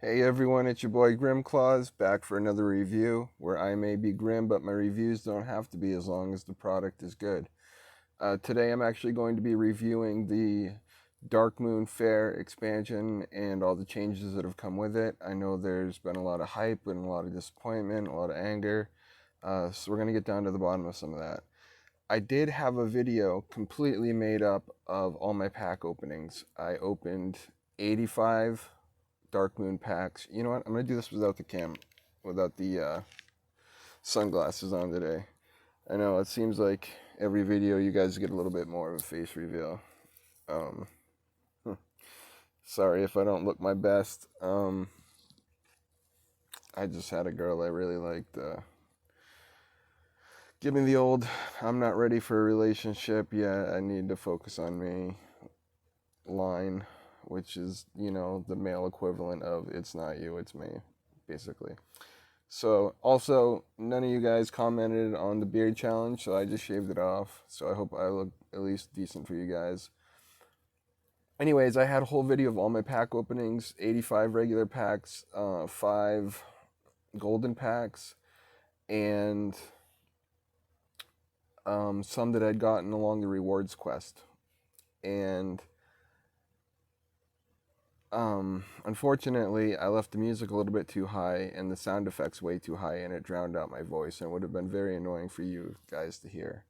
Hey everyone, it's your boy Grimclaws back for another review where I may be grim, but my reviews don't have to be as long as the product is good. Today I'm actually going to be reviewing the DarkMoon Faire expansion and all the changes that have come with it. I know there's been a lot of hype and a lot of disappointment, a lot of anger, so we're going to get down to the bottom of some of that. I did have a video completely made up of all my pack openings. I opened 85 Dark Moon packs. You know what? I'm gonna do this without without the sunglasses on today. I know it seems like every video you guys get a little bit more of a face reveal. Um, Sorry if I don't look my best. I just had a girl I really liked. Give me the old, I'm not ready for a relationship yet. I need to focus on me line, which is, the male equivalent of it's not you, it's me, basically. So, also, none of you guys commented on the beard challenge, so I just shaved it off. So, I hope I look at least decent for you guys. Anyways, I had a whole video of all my pack openings, 85 regular packs, 5 golden packs, and some that I'd gotten along the rewards quest. And unfortunately, I left the music a little bit too high and the sound effects way too high, and it drowned out my voice, and it would have been very annoying for you guys to hear.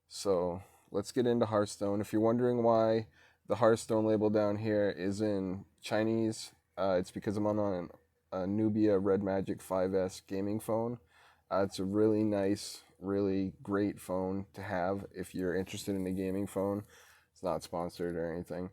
So let's get into Hearthstone. If you're wondering why the Hearthstone label down here is in Chinese, it's because I'm on a Nubia Red Magic 5S gaming phone. It's a really nice, really great phone to have if you're interested in a gaming phone. It's not sponsored or anything.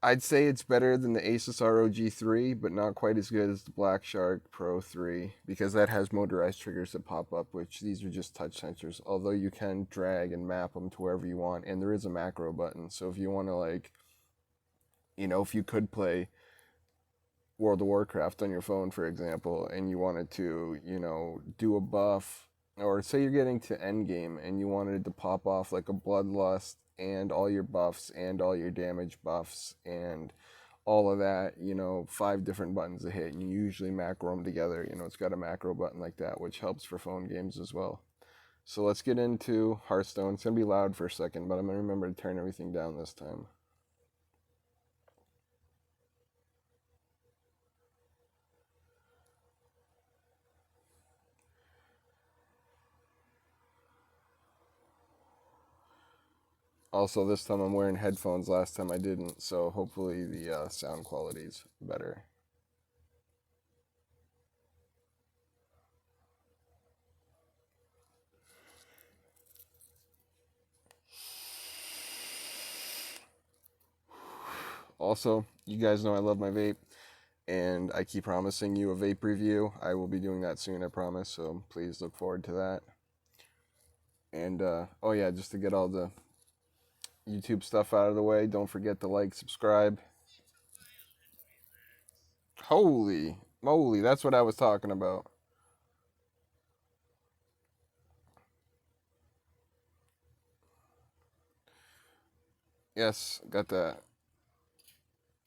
I'd say it's better than the Asus ROG 3, but not quite as good as the Black Shark Pro 3 because that has motorized triggers that pop up, which these are just touch sensors. Although you can drag and map them to wherever you want, and there is a macro button. So if you want to, if you could play World of Warcraft on your phone, for example, and you wanted to, do a buff, or say you're getting to endgame and you wanted to pop off like a Bloodlust and all your buffs and all your damage buffs and all of that, 5 different buttons to hit, and you usually macro them together. It's got a macro button like that, which helps for phone games as well. So let's get into Hearthstone. It's going to be loud for a second, but I'm going to remember to turn everything down this time. Also, this time I'm wearing headphones. Last time I didn't, so hopefully the sound quality's better. Also, you guys know I love my vape, and I keep promising you a vape review. I will be doing that soon, I promise, so please look forward to that. And, oh yeah, just to get all the YouTube stuff out of the way, don't forget to like, subscribe. Holy moly, that's what I was talking about. Yes, got that.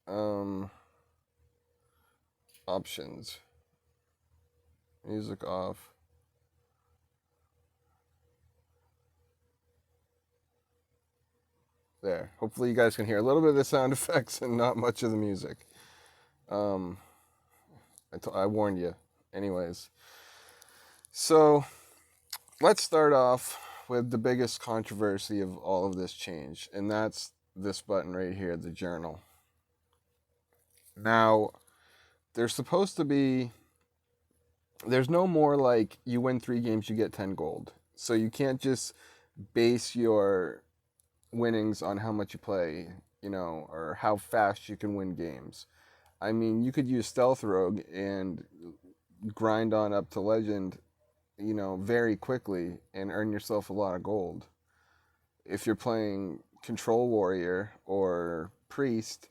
Um, Options. Music off. There. Hopefully you guys can hear a little bit of the sound effects and not much of the music. Um, I warned you. Anyways, so let's start off with the biggest controversy of all of this change, and that's this button right here, the journal. Now, there's supposed to be, there's no more like you win 3 games, you get 10 gold. So you can't just base your winnings on how much you play, or how fast you can win games. I mean, you could use Stealth Rogue and grind on up to Legend, very quickly and earn yourself a lot of gold. If you're playing Control Warrior or Priest,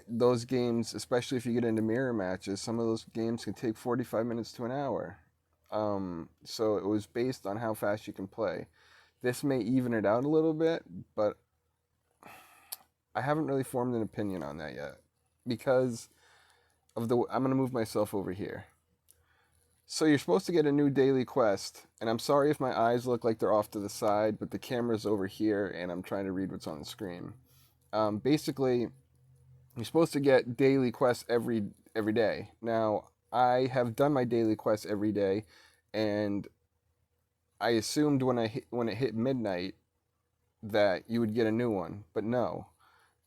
those games, especially if you get into mirror matches, some of those games can take 45 minutes to an hour. So it was based on how fast you can play. This may even it out a little bit, but I haven't really formed an opinion on that yet because of the. I'm gonna move myself over here. So you're supposed to get a new daily quest, and I'm sorry if my eyes look like they're off to the side, but the camera's over here, and I'm trying to read what's on the screen. Basically, you're supposed to get daily quests every day. Now, I have done my daily quests every day, and I assumed when it hit midnight that you would get a new one, but no,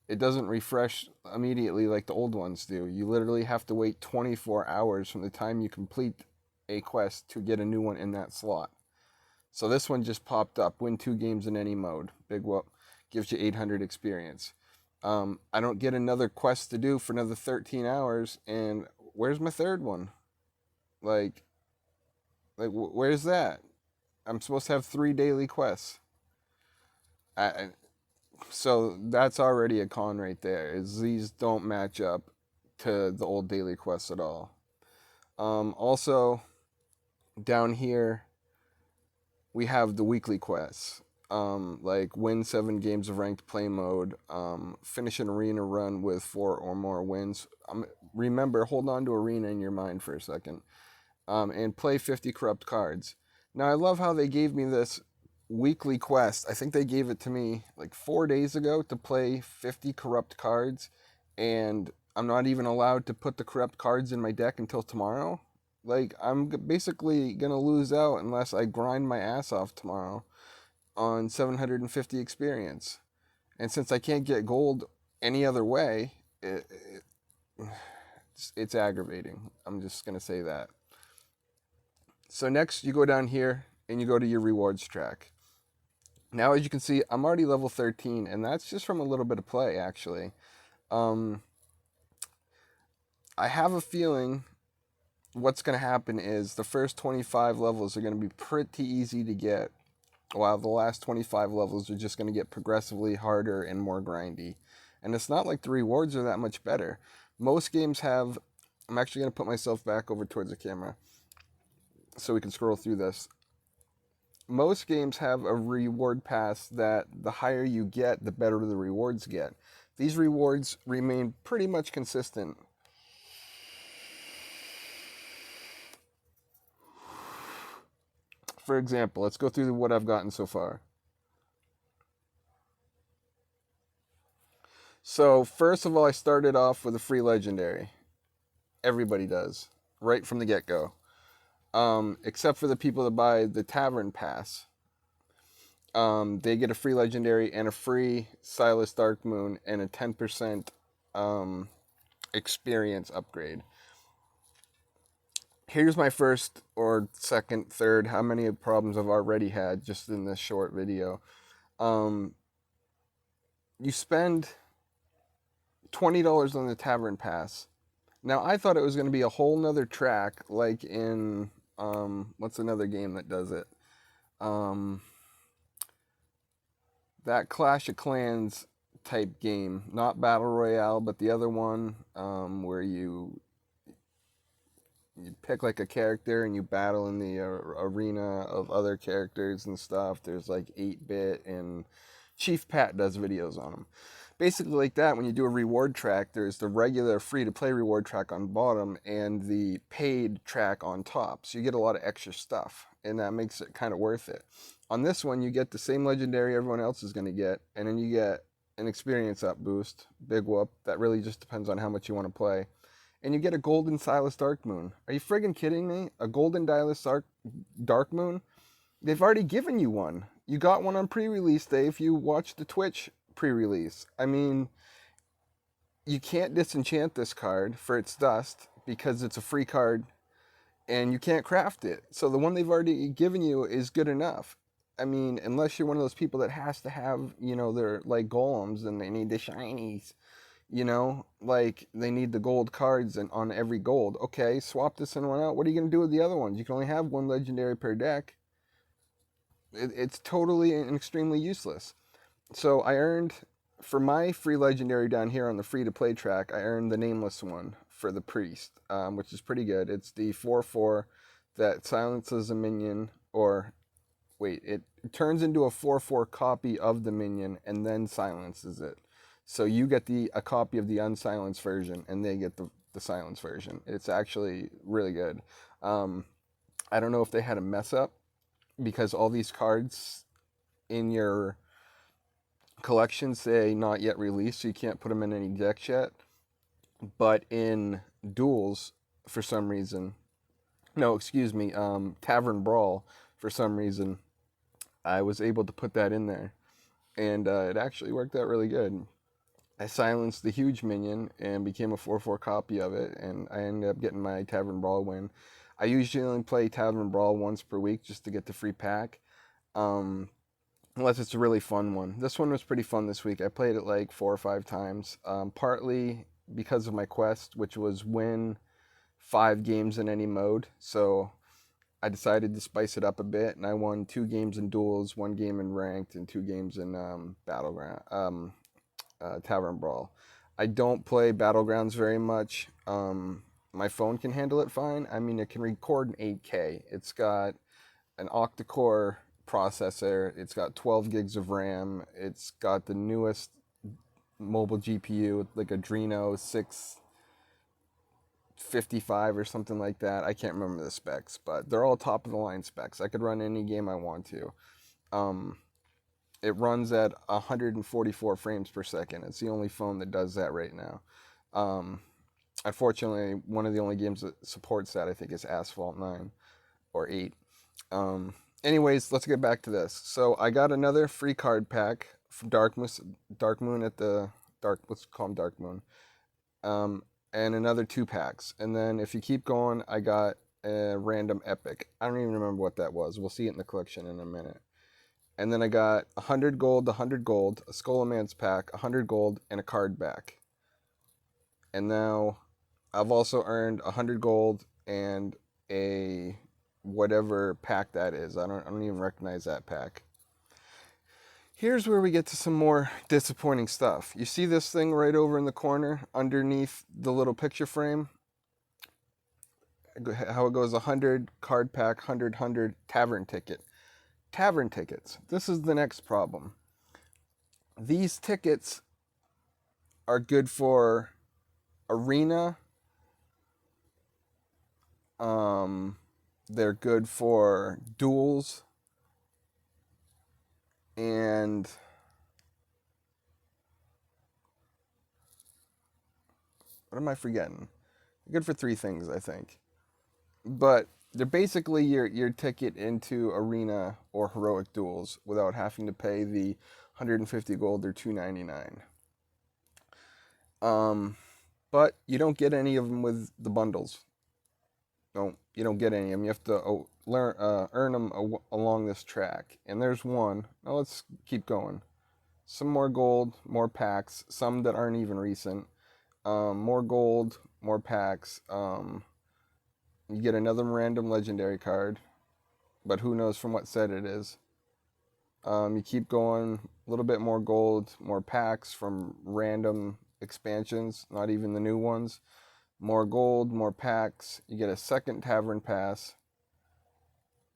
it doesn't refresh immediately like the old ones do. You literally have to wait 24 hours from the time you complete a quest to get a new one in that slot. So this one just popped up. Win 2 games in any mode. Big whoop. Gives you 800 experience. I don't get another quest to do for another 13 hours. And where's my third one? Like, where's that? I'm supposed to have 3 daily quests. I, so that's already a con right there. Is these don't match up to the old daily quests at all. Also, down here we have the weekly quests. Like win 7 games of ranked play mode, finish an arena run with 4 or more wins. Remember, hold on to arena in your mind for a second. And play 50 corrupt cards. Now, I love how they gave me this weekly quest. I think they gave it to me like 4 days ago to play 50 corrupt cards, and I'm not even allowed to put the corrupt cards in my deck until tomorrow. Like, I'm basically gonna lose out unless I grind my ass off tomorrow on 750 experience. And since I can't get gold any other way, it's aggravating. I'm just gonna say that. So next, you go down here and you go to your rewards track. Now, as you can see, I'm already level 13, and that's just from a little bit of play, actually. I have a feeling what's going to happen is the first 25 levels are going to be pretty easy to get, while the last 25 levels are just going to get progressively harder and more grindy. And it's not like the rewards are that much better. Most games have... I'm actually going to put myself back over towards the camera so we can scroll through this. Most games have a reward pass that the higher you get, the better the rewards get. These rewards remain pretty much consistent. For example, let's go through what I've gotten so far. So, first of all, I started off with a free legendary. Everybody does, right from the get-go. Except for the people that buy the Tavern Pass. They get a free legendary and a free Silas DarkMoon and a 10% experience upgrade. Here's my first or second, third, how many problems I've already had just in this short video. You spend $20 on the Tavern Pass. Now, I thought it was going to be a whole nother track, like in, what's another game that does it? That Clash of Clans type game, not Battle Royale, but the other one, where you pick like a character and you battle in the arena of other characters and stuff. There's like 8-bit, and Chief Pat does videos on them. Basically like that, when you do a reward track, there's the regular free-to-play reward track on bottom and the paid track on top. So you get a lot of extra stuff, and that makes it kind of worth it. On this one, you get the same legendary everyone else is going to get, and then you get an experience up boost, big whoop. That really just depends on how much you want to play. And you get a golden Silas Darkmoon. Are you friggin' kidding me? A golden Darkmoon? They've already given you one. You got one on pre-release day if you watched the Twitch pre-release. I mean, you can't disenchant this card for its dust because it's a free card and you can't craft it. So the one they've already given you is good enough. I mean, unless you're one of those people that has to have, you know, they're like golems and they need the shinies. You know, like they need the gold cards and on every gold. Okay, swap this in one out. What are you going to do with the other ones? You can only have one legendary per deck. It's totally and extremely useless. So I earned, for my free legendary down here on the free-to-play track, I earned the nameless one for the priest, which is pretty good. It's the 4/4 that silences a minion, or wait, it turns into a 4/4 copy of the minion and then silences it. So you get a copy of the unsilenced version, and they get the silenced version. It's actually really good. Um, I don't know if they had a mess up because all these cards in your collection say not yet released, so you can't put them in any decks yet. But in duels, for some reason, no, excuse me, Tavern Brawl, for some reason, I was able to put that in there, and it actually worked out really good. I silenced the huge minion and became a 4/4 copy of it, and I ended up getting my Tavern Brawl win. I usually only play Tavern Brawl once per week just to get the free pack, um, unless it's a really fun one. This one was pretty fun this week. I played it like 4 or 5 times, partly because of my quest, which was win 5 games in any mode. So I decided to spice it up a bit, and I won 2 games in duels, 1 game in ranked, and 2 games in battleground. Tavern Brawl. I don't play Battlegrounds very much. My phone can handle it fine. I mean, it can record in 8K. It's got an octa-core processor. It's got 12 gigs of RAM. It's got the newest mobile GPU, like Adreno 655 or something like that. I can't remember the specs, but they're all top of the line specs. I could run any game I want to. It runs at 144 frames per second. It's the only phone that does that right now. Unfortunately, one of the only games that supports that, I think, is Asphalt 9 or 8. Anyways, let's get back to this. So I got another free card pack from DarkMoon at the let's call them DarkMoon, and another 2 packs. And then if you keep going, I got a random epic. I don't even remember what that was. We'll see it in the collection in a minute. And then I got 100 gold, 100 gold, a Skullman's pack, 100 gold, and a card back. And now I've also earned 100 gold and a whatever pack that is. I don't even recognize that pack. Here's where we get to some more disappointing stuff. You see this thing right over in the corner underneath the little picture frame? How it goes 100 card pack, 100, 100 tavern ticket. Tavern tickets. This is the next problem. These tickets are good for arena. They're good for duels. And what am I forgetting? They're good for 3 things, I think. But they're basically your ticket into arena or heroic duels without having to pay the 150 gold or 299. But you don't get any of them with the bundles. No, you don't get any of them. You have to earn them along this track. And there's one. Now let's keep going. Some more gold, more packs. Some that aren't even recent. More gold, more packs. You get another random legendary card, but who knows from what set it is. You keep going, a little bit more gold, more packs from random expansions, not even the new ones. More gold, more packs. You get a second tavern pass.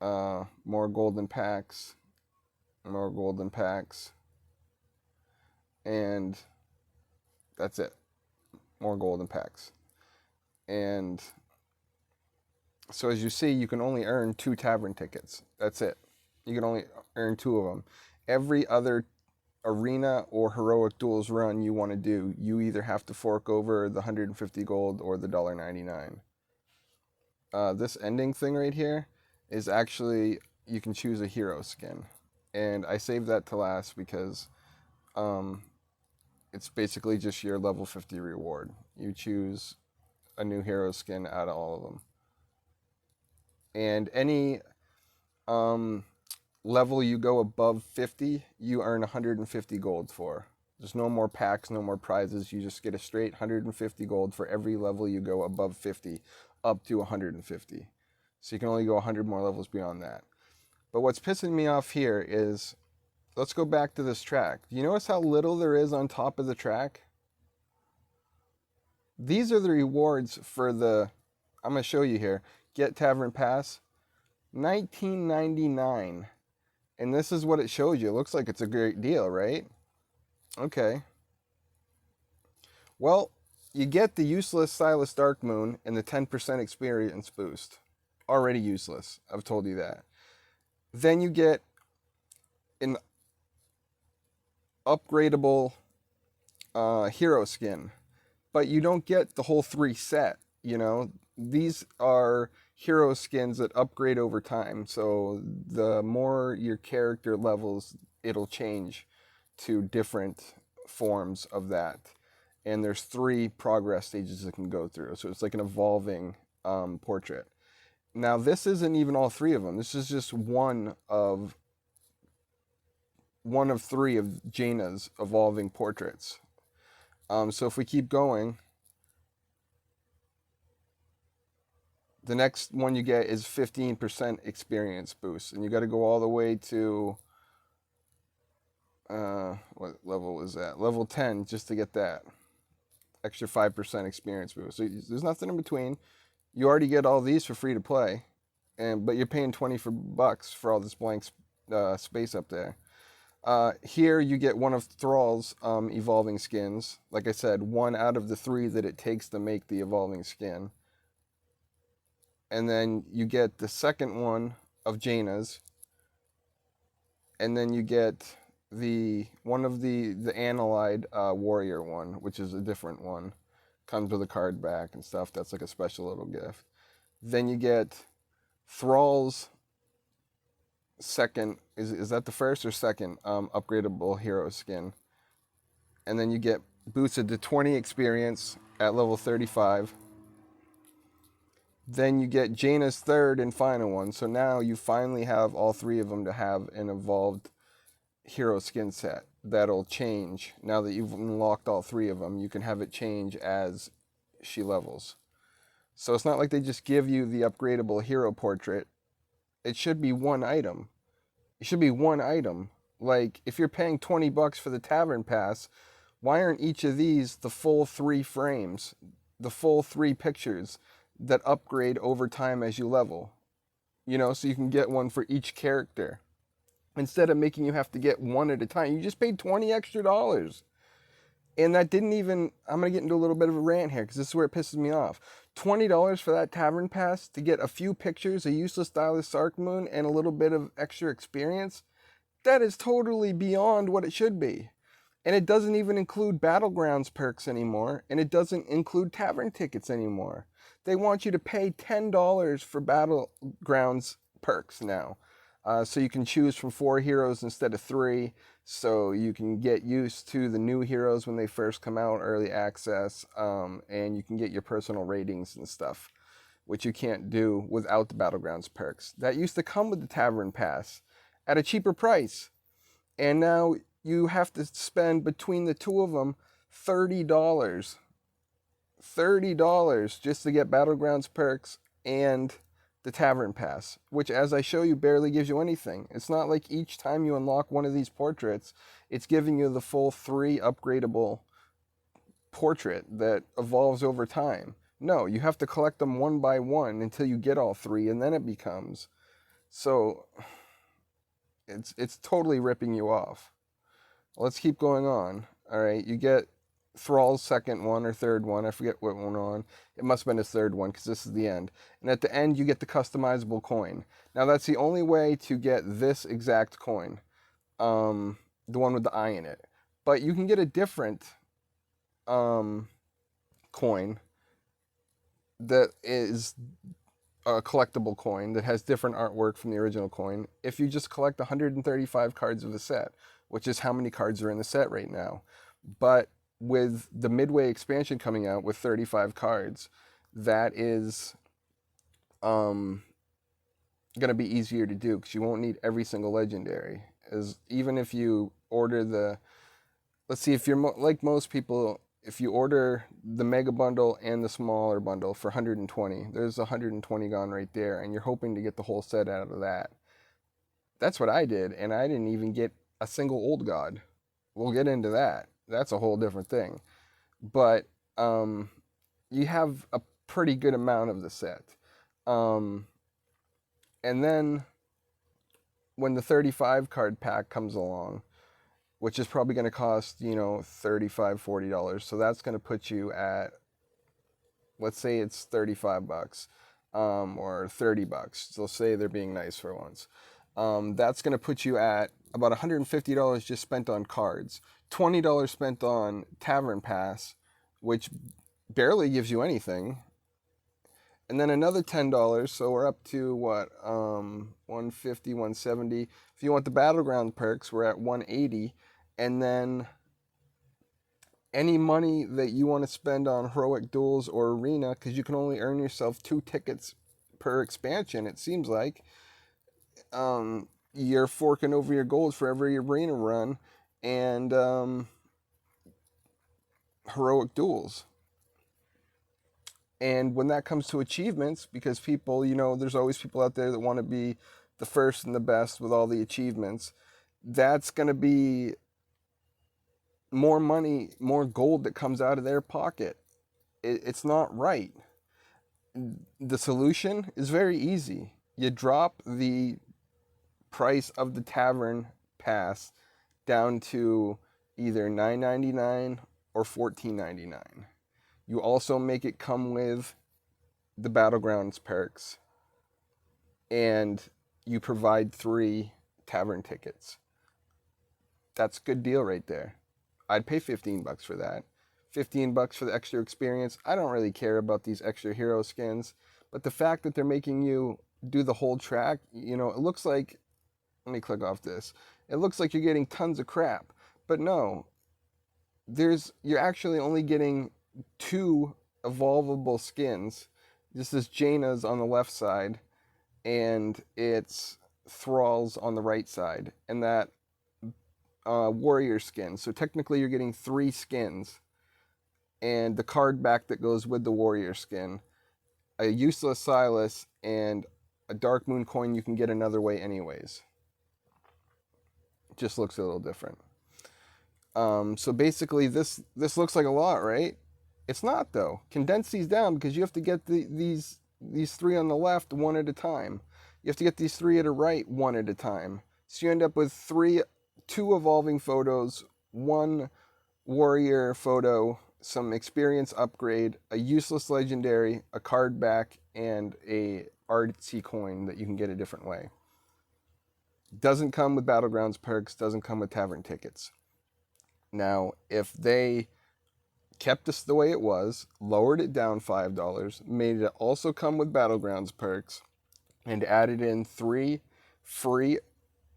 More golden packs. More golden packs. And that's it. More golden packs. And so as you see, you can only earn 2 tavern tickets. That's it. You can only earn 2 of them. Every other arena or heroic duels run you want to do, you either have to fork over the 150 gold or the $1.99. This ending thing right here is actually, you can choose a hero skin. And I saved that to last because it's basically just your level 50 reward. You choose a new hero skin out of all of them. And any level you go above 50, you earn 150 gold for. There's no more packs, no more prizes. You just get a straight 150 gold for every level you go above 50, up to 150. So you can only go 100 more levels beyond that. But what's pissing me off here is, let's go back to this track. Do you notice how little there is on top of the track? These are the rewards for the, I'm going to show you here, Get Tavern Pass, $19.99. And this is what it shows you. It looks like it's a great deal, right? Okay. Well, you get the useless Silas Darkmoon and the 10% experience boost. Already useless. I've told you that. Then you get an upgradable hero skin, but you don't get the whole 3 set. You know, these are hero skins that upgrade over time. So the more your character levels, it'll change to different forms of that. And there's 3 progress stages it can go through. So it's like an evolving portrait. Now this isn't even all 3 of them. This is just one of 3 of Jaina's evolving portraits. So if we keep going, the next one you get is 15% experience boost, and you got to go all the way to what level was that? Level 10 just to get that extra 5% experience boost. So there's nothing in between. You already get all these for free to play, but you're paying 20 bucks for all this blank space up there. Here you get one of Thrall's evolving skins. Like I said, 1 out of the 3 that it takes to make the evolving skin. And then you get the second one of Jaina's. And then you get one of the Analyte warrior one, which is a different one. Comes with a card back and stuff. That's like a special little gift. Then you get Thrall's second, is that the first or second upgradable hero skin? And then you get boosted to 20 experience at level 35. Then you get Jaina's third and final one. So now you finally have all 3 of them to have an evolved hero skin set that'll change. Now that you've unlocked all 3 of them, you can have it change as she levels. So it's not like they just give you the upgradable hero portrait. It should be one item. It should be one item. Like, if you're paying 20 bucks for the Tavern Pass, why aren't each of these the full 3 frames, the full 3 pictures that upgrade over time as you level? You know, so you can get one for each character. Instead of making you have to get one at a time, you just paid $20 extra. And that didn't even, I'm going to get into a little bit of a rant here because this is where it pisses me off. $20 for that Tavern Pass to get a few pictures, a useless Stylus Darkmoon, and a little bit of extra experience? That is totally beyond what it should be. And it doesn't even include Battlegrounds perks anymore, and it doesn't include tavern tickets anymore. They want you to pay $10 for Battlegrounds perks now. So you can choose from 4 heroes instead of 3. So you can get used to the new heroes when they first come out, early access, and you can get your personal ratings and stuff, which you can't do without the Battlegrounds perks. That used to come with the Tavern Pass at a cheaper price. And now you have to spend between the 2 of them $30. $30 just to get Battlegrounds perks and the Tavern Pass, which, as I show you, barely gives you anything. It's not like each time you unlock one of these portraits, it's giving you the full 3 upgradable portrait that evolves over time. No, you have to collect them one by one until you get all 3, and then it becomes. So it's totally ripping you off. Let's keep going on. All right, you get Thrall's second one or third one. I forget what one on. It must have been his third one because this is the end. And at the end, you get the customizable coin. Now, that's the only way to get this exact coin, the one with the eye in it. But you can get a different coin that is a collectible coin that has different artwork from the original coin if you just collect 135 cards of the set, which is how many cards are in the set right now. But with the Midway expansion coming out with 35 cards, that is going to be easier to do because you won't need every single legendary. As even if you order the, let's see, if you're like most people, if you order the mega bundle and the smaller bundle for 120, there's 120 gone right there, and you're hoping to get the whole set out of that. That's what I did, and I didn't even get a single old god. We'll get into that. That's a whole different thing. But you have a pretty good amount of the set. And then when the 35 card pack comes along, which is probably going to cost, $35, $40. So that's going to put you at, let's say it's 35 bucks, or 30 bucks. So say they're being nice for once. That's going to put you at about $150 just spent on cards, $20 spent on Tavern Pass, which barely gives you anything, and then another $10. So we're up to what, 150, 170. If you want the Battleground perks, we're at 180, and then any money that you want to spend on Heroic Duels or Arena, because you can only earn yourself 2 tickets per expansion, it seems like. You're forking over your gold for every Arena run and Heroic Duels. And when that comes to achievements, because people, there's always people out there that want to be the first and the best with all the achievements, that's going to be more money, more gold that comes out of their pocket. It's not right. The solution is very easy. You drop the price of the Tavern Pass down to either $9.99 or $14.99. You also make it come with the Battlegrounds perks, and you provide 3 tavern tickets. That's a good deal right there. I'd pay $15 for that. $15 for the extra experience. I don't really care about these extra hero skins, but the fact that they're making you do the whole track, it looks like, let me click off this. It looks like you're getting tons of crap, but no, you're actually only getting 2 evolvable skins. This is Jaina's on the left side, and it's Thrall's on the right side, and that warrior skin. So technically you're getting 3 skins, and the card back that goes with the warrior skin, a useless Silas, and a DarkMoon coin you can get another way anyways. It just looks a little different. So basically this looks like a lot, right? It's not though. Condense these down because you have to get these 3 on the left one at a time. You have to get these 3 at the right one at a time. So you end up with 2 evolving photos, 1 warrior photo, some experience upgrade, a useless legendary, a card back, and a artsy coin that you can get a different way. Doesn't come with Battlegrounds perks, doesn't come with tavern tickets. Now, if they kept this the way it was, lowered it down $5, made it also come with Battlegrounds perks, and added in 3 free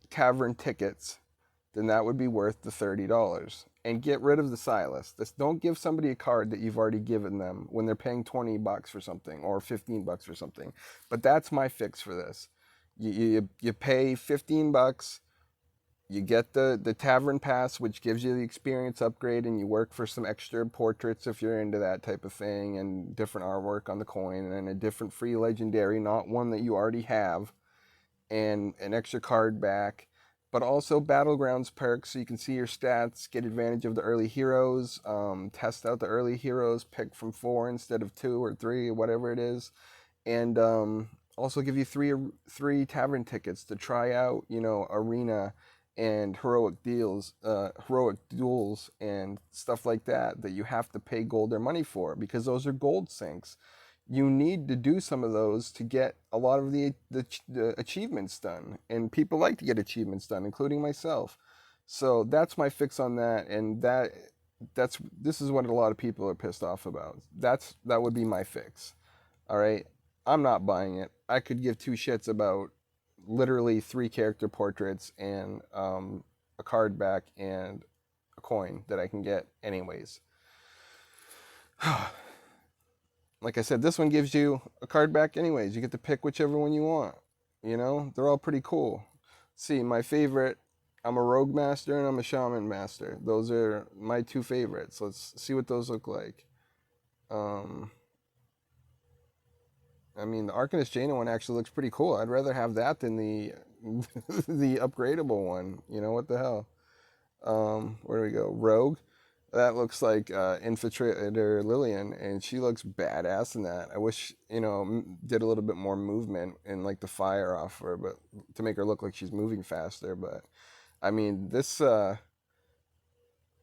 tavern tickets, then that would be worth the $30. And get rid of the Silas. Don't give somebody a card that you've already given them when they're paying $20 for something or $15 for something. But that's my fix for this. You pay $15. You get the Tavern Pass, which gives you the experience upgrade, and you work for some extra portraits if you're into that type of thing, and different artwork on the coin, and a different free legendary, not one that you already have, and an extra card back, but also Battlegrounds perks so you can see your stats, get advantage of the early heroes, test out the early heroes, pick from 4 instead of 2 or 3 or whatever it is, and also give you 3 tavern tickets to try out, Arena and heroic duels and stuff like that you have to pay gold or money for, because those are gold sinks. You need to do some of those to get a lot of the achievements done, and people like to get achievements done, including myself. So that's my fix on that, and this is what a lot of people are pissed off about. That would be my fix. All right, I'm not buying it. I could give 2 shits about literally 3 character portraits and a card back and a coin that I can get anyways. Like I said, this one gives you a card back anyways. You get to pick whichever one you want. They're all pretty cool. See, my favorite, I'm a rogue master and I'm a shaman master. Those are my 2 favorites. Let's see what those look like. I mean, the Arcanist Jaina one actually looks pretty cool. I'd rather have that than the the upgradable one. What the hell? Where do we go? Rogue. That looks like Infiltrator Lillian, and she looks badass in that. I wish, did a little bit more movement and like the fire off her, but to make her look like she's moving faster. But I mean, this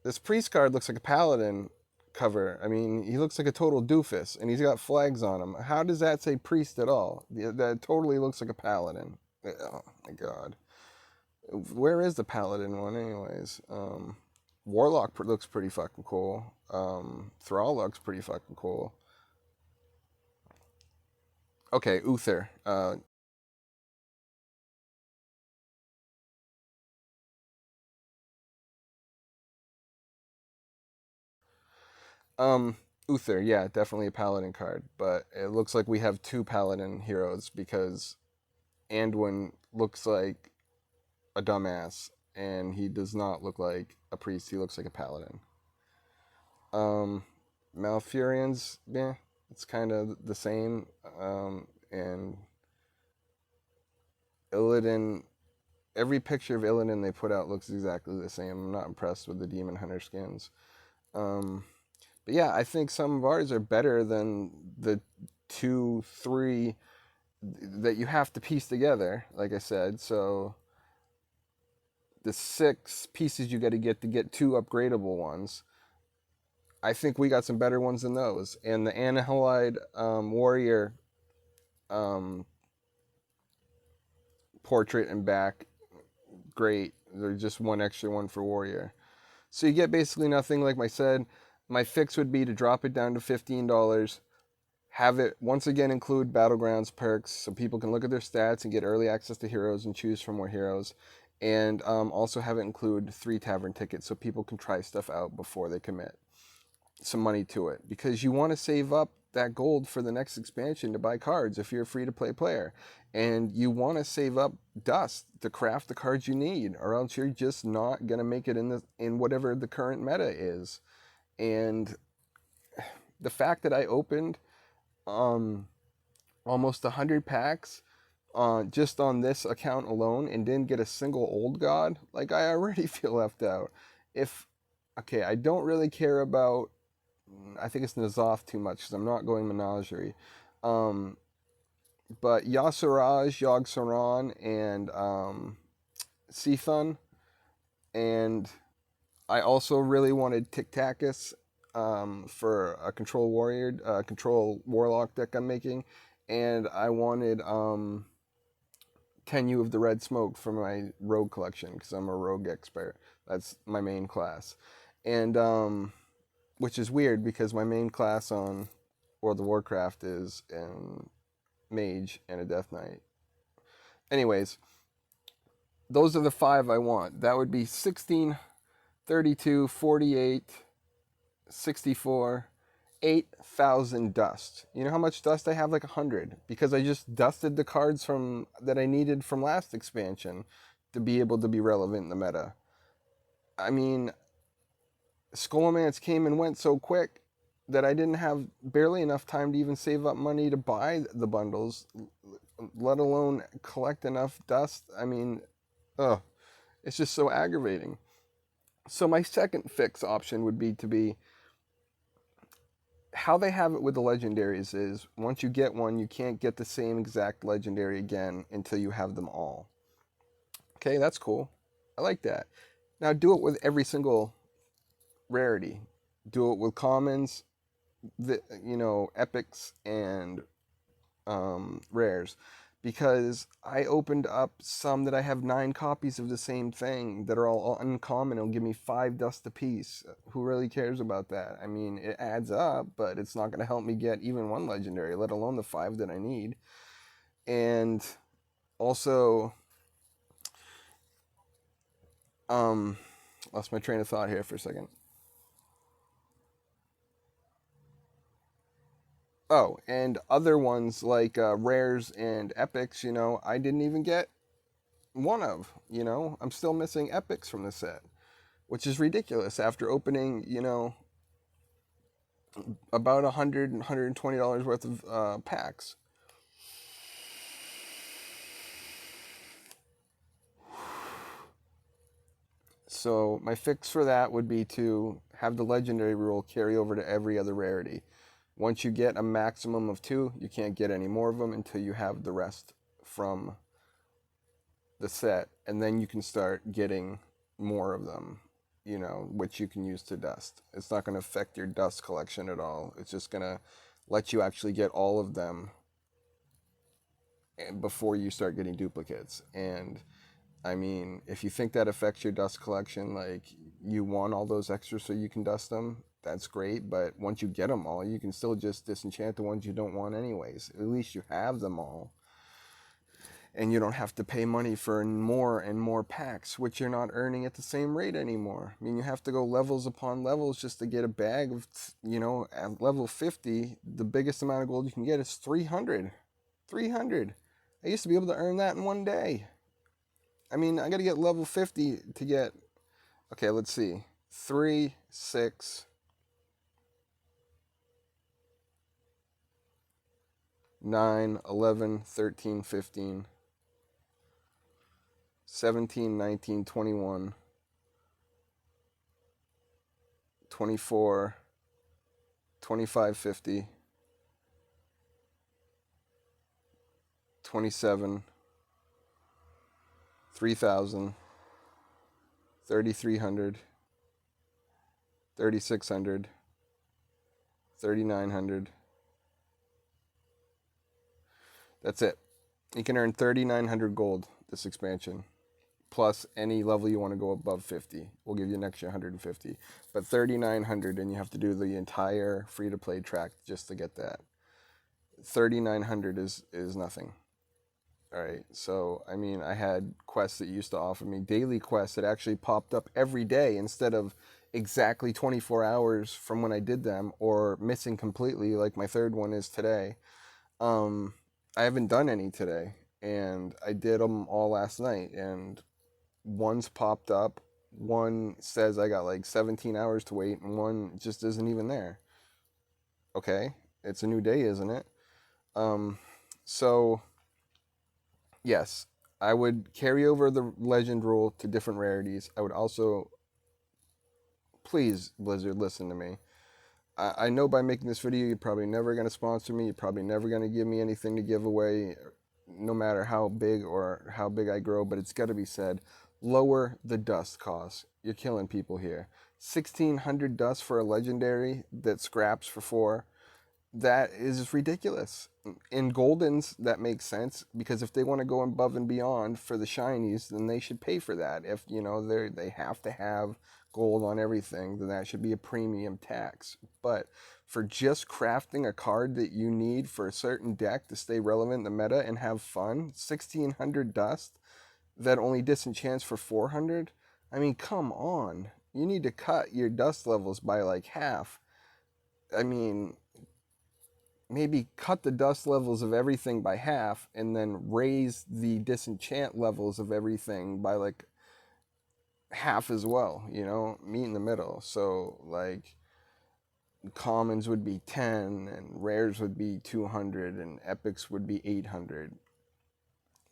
This priest card looks like a paladin cover. I mean, he looks like a total doofus, and he's got flags on him. How does that say priest at all? That totally looks like a paladin. Oh my god. Where is the paladin one, anyways? Warlock looks pretty fucking cool. Thrall looks pretty fucking cool. Okay, Uther. Um, Uther, yeah, definitely a paladin card, but it looks like we have two paladin heroes because Anduin looks like a dumbass, and he does not look like a priest. He looks like a paladin. Um, Malfurions, yeah, it's kind of the same. And Illidan, every picture of Illidan they put out looks exactly the same. I'm not impressed with the Demon Hunter skins. Um, but yeah, I think some of ours are better than the two, three that you have to piece together, like I said. So the six pieces you got to get two upgradable ones. I think we got some better ones than those. And the Anahalide Warrior um, portrait and back, great. There's just one extra one for Warrior. So you get basically nothing. Like I said, my fix would be to drop it down to $15. Have it once again include Battlegrounds perks so people can look at their stats and get early access to heroes and choose from more heroes. And also have it include 3 tavern tickets so people can try stuff out before they commit some money to it, because you want to save up that gold for the next expansion to buy cards if you're a free to play player, and you want to save up dust to craft the cards you need, or else you're just not going to make it in whatever the current meta is. And the fact that I opened um almost 100 packs just on this account alone and didn't get a single old god, like, I already feel left out. If Okay, I don't really care about, I think it's Nazoth too much because I'm not going Menagerie. Um, but Yasiraj, Yogg Saron, and Sethun, and I also really wanted Tic-Tacus for a control warrior, control warlock deck I'm making, and I wanted Tenyu of the Red Smoke for my rogue collection because I'm a rogue expert. That's my main class, and which is weird because my main class on World of Warcraft is in mage and a death knight. Anyways, those are the 5 I want. That would be 16, 32, 48, 64, 8,000 dust. You know how much dust I have? Like 100, because I just dusted the cards from that I needed from last expansion to be able to be relevant in the meta. I mean, Scholomance came and went so quick that I didn't have barely enough time to even save up money to buy the bundles, let alone collect enough dust. I mean, ugh, it's just so aggravating. So my second fix option would be to be how they have it with the legendaries is once you get one, you can't get the same exact legendary again until you have them all. Okay, that's cool. I like that. Now do it with every single rarity. Do it with commons, epics, and rares, because I opened up some that I have 9 copies of the same thing that are all uncommon. It'll give me 5 dust apiece. Who really cares about that? I mean, it adds up, but it's not going to help me get even one legendary, let alone the 5 that I need. And also, lost my train of thought here for a second. Oh, and other ones like rares and epics, I didn't even get one of. I'm still missing epics from the set, which is ridiculous after opening, about $120 worth of packs. So my fix for that would be to have the legendary rule carry over to every other rarity. Once you get a maximum of 2, you can't get any more of them until you have the rest from the set, and then you can start getting more of them. you know, which you can use to dust. It's not going to affect your dust collection at all. It's just going to let you actually get all of them before you start getting duplicates. And I mean, if you think that affects your dust collection, like you want all those extras so you can dust them, that's great. But once you get them all, you can still just disenchant the ones you don't want anyways. At least you have them all. And you don't have to pay money for more and more packs, which you're not earning at the same rate anymore. I mean, you have to go levels upon levels just to get a bag of, you know, at level 50, the biggest amount of gold you can get is 300. 300. I used to be able to earn that in one day. I mean, I got to get level 50 to get, okay, let's see. 3, 6, 9, 11, 13, 15, 17, 19, 21, 24, 25, 50, 27, 3,000, 3,300, 3,600, 3,900. That's it. You can earn 3,900 gold this expansion, plus any level you want to go above 50. We'll give you an extra 150, but 3,900, and you have to do the entire free-to-play track just to get that. 3,900 is nothing. All right, so I mean, I had quests that used to offer me daily quests that actually popped up every day instead of exactly 24 hours from when I did them, or missing completely like my third one is today. I haven't done any today, and I did them all last night, and one's popped up, one says I got like 17 hours to wait, and one just isn't even there. Okay, it's a new day, isn't it? So yes, I would carry over the legend rule to different rarities. I would also, please, Blizzard, listen to me. I know by making this video, you're probably never going to sponsor me. You're probably never going to give me anything to give away, no matter how big I grow, but it's got to be said. Lower the dust costs. You're killing people here. 1,600 dust for a legendary that scraps for 4. That is ridiculous. In Goldens, that makes sense, because if they want to go above and beyond for the shinies, then they should pay for that. If, you know, they have to have gold on everything, then that should be a premium tax. But for just crafting a card that you need for a certain deck to stay relevant in the meta and have fun, 1,600 dust that only disenchants for 400? I mean, come on. You need to cut your dust levels by like half. I mean, maybe cut the dust levels of everything by half and then raise the disenchant levels of everything by like half as well, you know, meet in the middle. So like commons would be 10 and rares would be 200 and epics would be 800.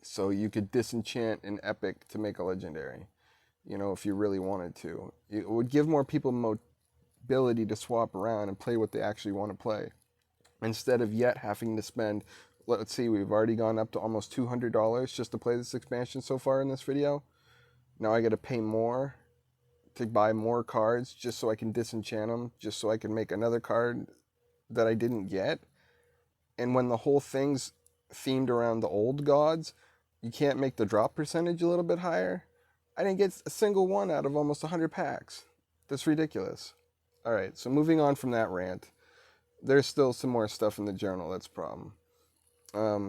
So you could disenchant an epic to make a legendary, you know, if you really wanted to. It would give more people mobility to swap around and play what they actually want to play, instead of yet having to spend, let's see, we've already gone up to almost $200 just to play this expansion so far in this video. Now I got to pay more to buy more cards just so I can disenchant them, just so I can make another card that I didn't get. And when the whole thing's themed around the old gods, you can't make the drop percentage a little bit higher? I didn't get a single one out of almost 100 packs. That's ridiculous. All right, so moving on from that rant, there's still some more stuff in the journal that's a problem.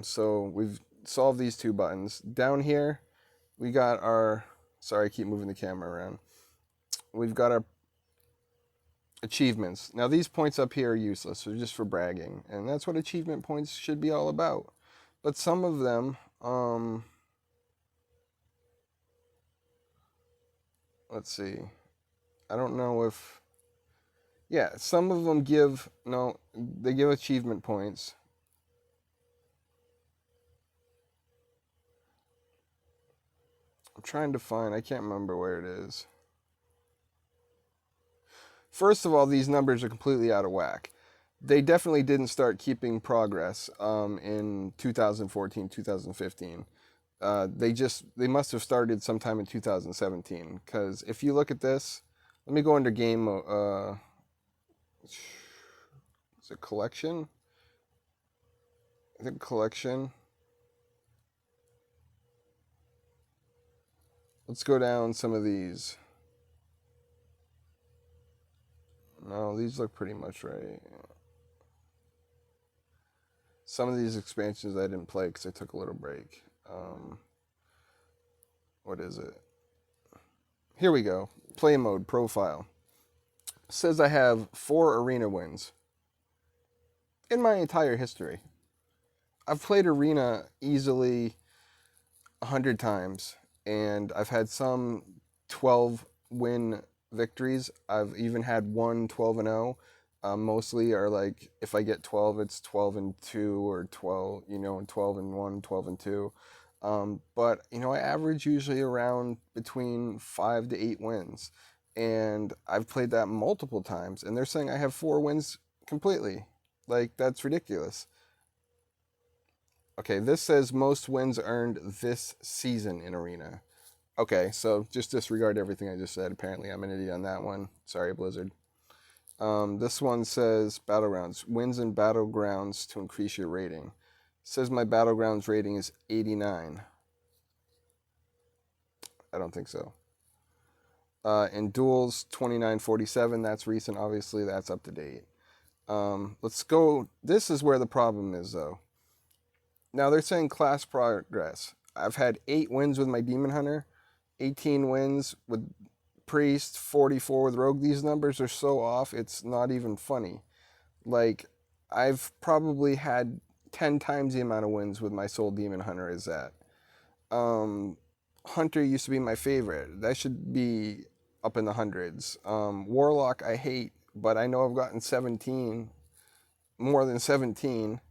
So we've solved these 2 buttons. Down here, we got our, sorry, I keep moving the camera around. We've got our achievements. Now these points up here are useless. They're just for bragging. And that's what achievement points should be all about. But some of them, let's see. I don't know if, yeah, some of them give, no, they give achievement points. I'm trying to find, I can't remember where it is. First of all, these numbers are completely out of whack. They definitely didn't start keeping progress in 2014, 2015. They must have started sometime in 2017, because if you look at this, Let me go into game mode. Is it collection? I think collection. Let's go down some of these. No, these look pretty much right. Some of these expansions I didn't play because I took a little break. What is it? Here we go. Play mode, profile. It says I have 4 arena wins in my entire history. I've played arena easily 100 times, and I've had some 12 win victories. I've even had one 12-0. Mostly are like, if I get 12, it's 12-2 or 12, and 12-1, 12-2. But I average usually around between 5 to 8 wins, and I've played that multiple times. And they're saying I have 4 wins completely. Like, that's ridiculous. Okay, this says most wins earned this season in arena. Okay, so just disregard everything I just said. Apparently, I'm an idiot on that one. Sorry, Blizzard. This one says Battlegrounds. Wins in Battlegrounds to increase your rating. It says my Battlegrounds rating is 89. I don't think so. In Duels, 2947. That's recent, obviously. That's up to date. Let's go. This is where the problem is, though. Now, they're saying class progress. I've had 8 wins with my Demon Hunter, 18 wins with Priest, 44 with Rogue. These numbers are so off, it's not even funny. Like, I've probably had 10 times the amount of wins with my Soul Demon Hunter as that. Hunter used to be my favorite. That should be up in the hundreds. Warlock I hate, but I know I've gotten 17, more than 17.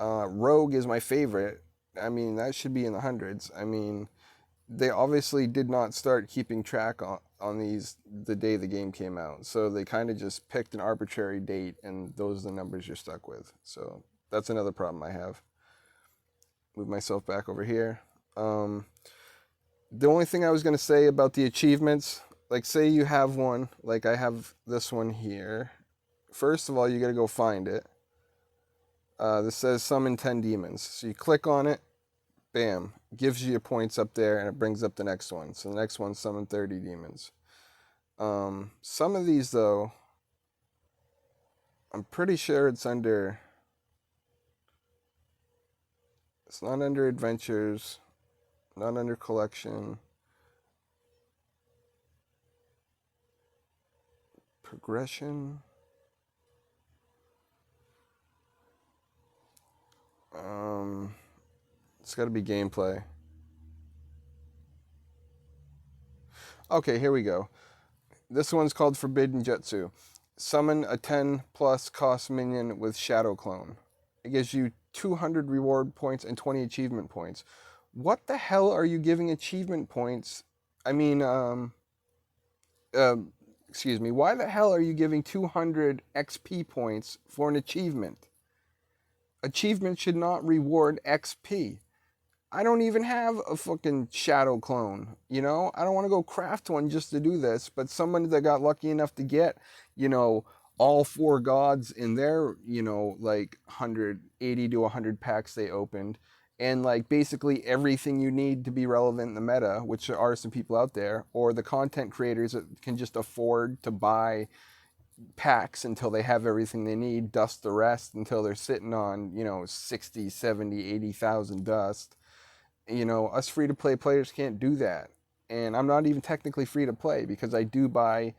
Rogue is my favorite. I mean, that should be in the hundreds. I mean, they obviously did not start keeping track on these the day the game came out. So they kind of just picked an arbitrary date, and those are the numbers you're stuck with. So that's another problem I have. Move myself back over here. The only thing I was going to say about the achievements, like say you have one, like I have this one here. First of all, you got to go find it. This says summon 10 demons. So you click on it, bam, gives you your points up there, and it brings up the next one. So the next one, summon 30 demons. Some of these, though, I'm pretty sure it's not under adventures, not under collection. Progression. It's got to be gameplay. Okay, here we go. This one's called Forbidden Jutsu. Summon a 10 plus cost minion with Shadow Clone. It gives you 200 reward points and 20 achievement points. What the hell are you giving achievement points? I mean, excuse me. Why the hell are you giving 200 XP points for an achievement? Achievement should not reward XP. I don't even have a fucking shadow clone, I don't want to go craft one just to do this, but someone that got lucky enough to get, all 4 gods in their, like 180 to 100 packs they opened, and like basically everything you need to be relevant in the meta, which there are some people out there, or the content creators that can just afford to buy packs until they have everything they need, dust the rest until they're sitting on, 60, 70, 80,000 dust. Us free-to-play players can't do that. And I'm not even technically free-to-play because I do buy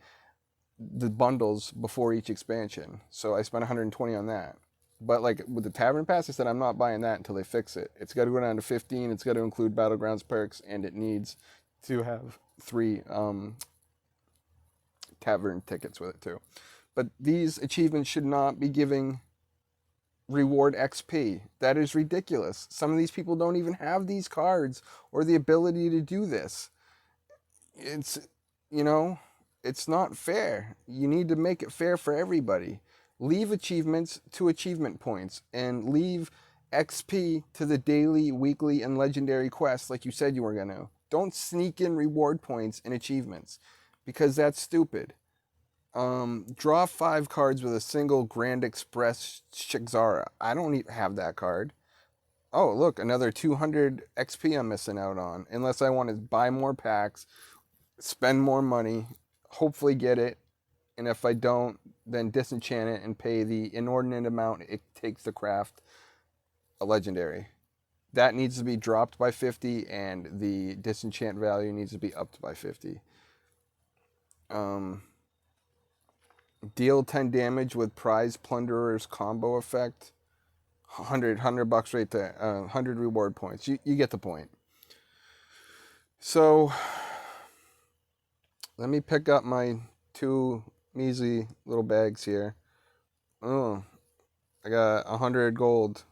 the bundles before each expansion. So I spent 120 on that. But like with the Tavern Pass, I said I'm not buying that until they fix it. It's got to go down to 15. It's got to include Battlegrounds perks, and it needs to have 3 Tavern tickets with it too. But these achievements should not be giving reward XP. That is ridiculous. Some of these people don't even have these cards or the ability to do this. It's, it's not fair. You need to make it fair for everybody. Leave achievements to achievement points and leave XP to the daily, weekly, and legendary quests like you said you were going to. Don't sneak in reward points and achievements because that's stupid. Draw 5 cards with a single Grand Express Shikzara. I don't even have that card. Oh, look, another 200 XP I'm missing out on. Unless I want to buy more packs, spend more money, hopefully get it, and if I don't, then disenchant it and pay the inordinate amount it takes to craft a legendary. That needs to be dropped by 50, and the disenchant value needs to be upped by 50. Um, Deal 10 damage with Prize Plunderer's combo effect. 100 bucks right there. 100 reward points. You get the point. So, let me pick up my 2 measly little bags here. Oh, I got 100 gold.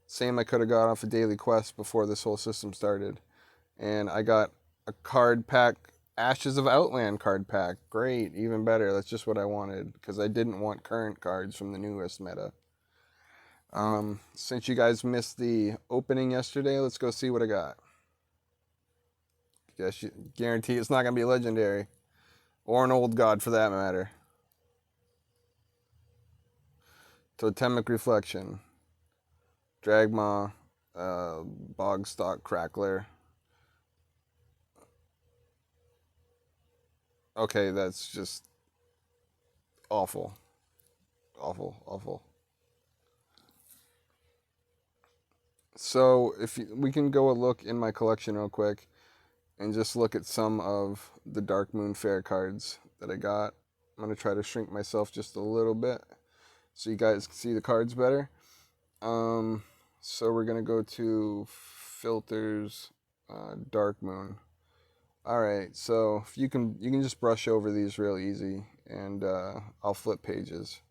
Same I could have got off a daily quest before this whole system started. And I got a card pack, Ashes of Outland card pack. Great, even better. That's just what I wanted because I didn't want current cards from the newest meta. Since you guys missed the opening yesterday, let's go see what I got. Guess you guarantee it's not going to be legendary. Or an old god for that matter. Totemic Reflection. Dragma. Bogstock Crackler. Okay, that's just awful. Awful. So we can go a look in my collection real quick and just look at some of the DarkMoon Faire cards that I got. I'm going to try to shrink myself just a little bit so you guys can see the cards better. So we're going to go to filters, DarkMoon. All right, so if you can just brush over these real easy, and I'll flip pages.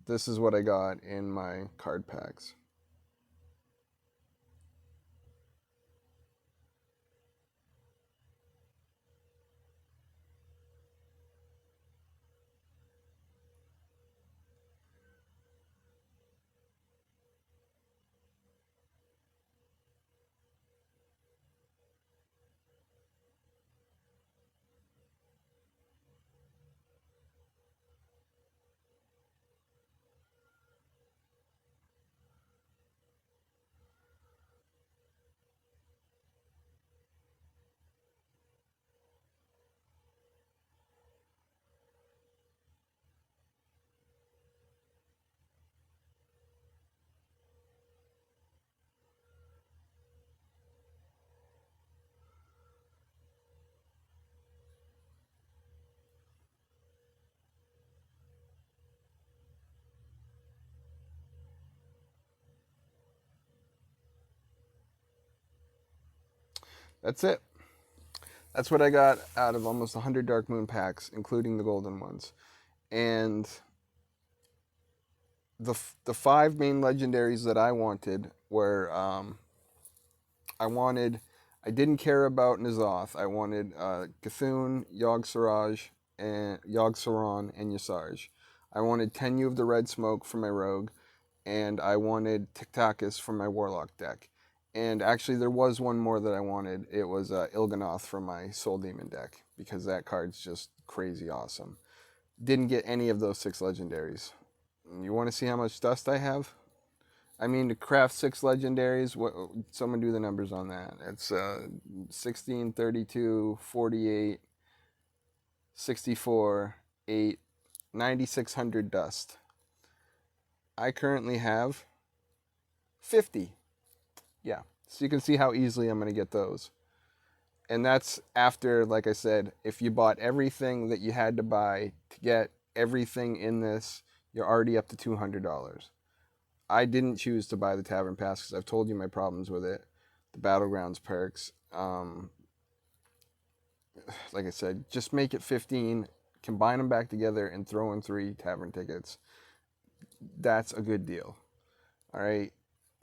This is what I got in my card packs. That's it. That's what I got out of almost 100 DarkMoon packs, including the golden ones. And the 5 main legendaries that I wanted were I didn't care about N'Zoth. I wanted Cthulhu, Yogg-Saron, and Yasarj. I wanted Tenyu of the Red Smoke for my rogue, and I wanted Tiktakus for my warlock deck. And actually, there was one more that I wanted. It was Il'gynoth for my Soul Demon deck, because that card's just crazy awesome. Didn't get any of those 6 legendaries. You want to see how much dust I have? I mean, to craft 6 legendaries, someone do the numbers on that. It's 16, 32, 48, 64, 8, 9,600 dust. I currently have 50. Yeah, so you can see how easily I'm going to get those. And that's after, like I said, if you bought everything that you had to buy to get everything in this, you're already up to $200. I didn't choose to buy the Tavern Pass because I've told you my problems with it. The Battlegrounds perks. Like I said, just make it 15, combine them back together, and throw in 3 Tavern tickets. That's a good deal. All right?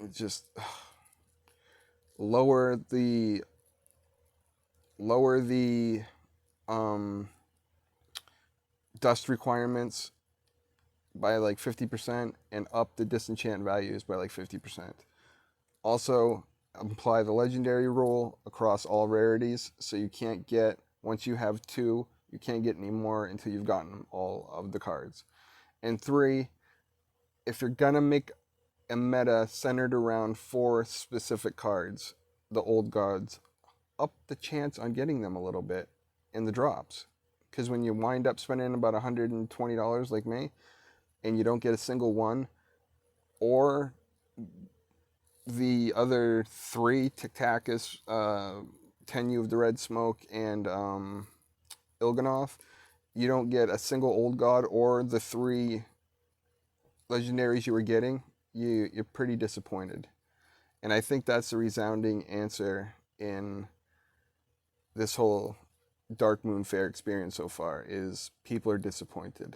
Just lower the dust requirements by like 50% and up the disenchant values by like 50%. Also, apply the legendary rule across all rarities, so you can't get, once you have 2, You can't get any more until you've gotten all of the cards. And 3, if you're gonna make a meta centered around 4 specific cards, the old gods, up the chance on getting them a little bit in the drops. Because when you wind up spending about $120 like me, and you don't get a single one, or the other 3, Tiktakus, Tenyu of the Red Smoke, and Il'gynoth, you don't get a single old god or the 3 legendaries you were getting, you're pretty disappointed. And I think that's the resounding answer in this whole DarkMoon Faire experience so far, is people are disappointed.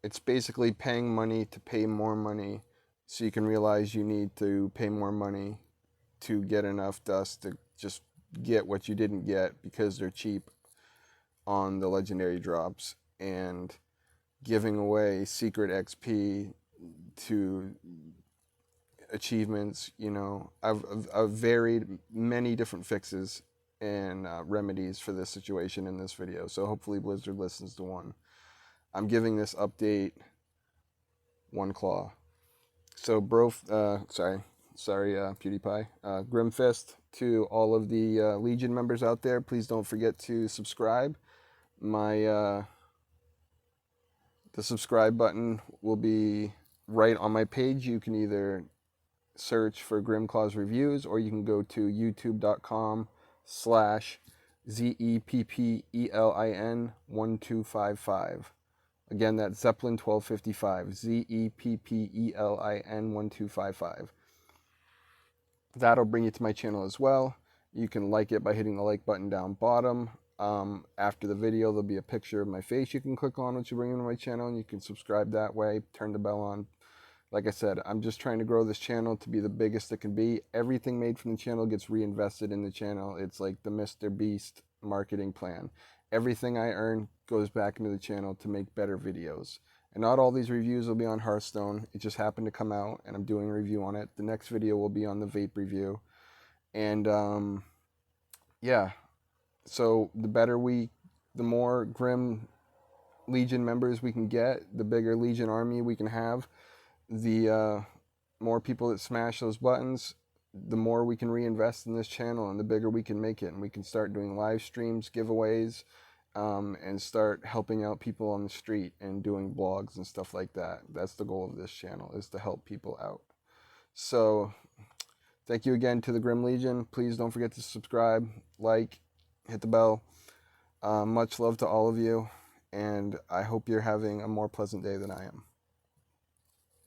It's basically paying money to pay more money, so you can realize you need to pay more money to get enough dust to just get what you didn't get because they're cheap on the legendary drops, and giving away secret XP to achievements. I've varied many different fixes and remedies for this situation in this video, so hopefully Blizzard listens to one. I'm giving this update 1 claw. So sorry, PewDiePie. Grimfist, to all of the Legion members out there, please don't forget to subscribe. The subscribe button will be right on my page. You can either search for Grimclaw's Reviews, or you can go to youtube.com/ZEPPELIN1255. Again, that's Zeppelin 1255, ZEPPELIN 1255. That'll bring you to my channel as well. You can like it by hitting the like button down bottom. After the video, there'll be a picture of my face you can click on, which will bring you to my channel, and you can subscribe that way, turn the bell on. Like I said, I'm just trying to grow this channel to be the biggest it can be. Everything made from the channel gets reinvested in the channel. It's like the Mr. Beast marketing plan. Everything I earn goes back into the channel to make better videos. And not all these reviews will be on Hearthstone. It just happened to come out, and I'm doing a review on it. The next video will be on the vape review. And yeah, so the more Grim Legion members we can get, the bigger Legion army we can have, the more people that smash those buttons, the more we can reinvest in this channel, and the bigger we can make it, and we can start doing live streams, giveaways, and start helping out people on the street and doing blogs and stuff like that. That's the goal of this channel, is to help people out. So thank you again to the Grim Legion. Please don't forget to subscribe, like, hit the bell. Much love to all of you, and I hope you're having a more pleasant day than I am.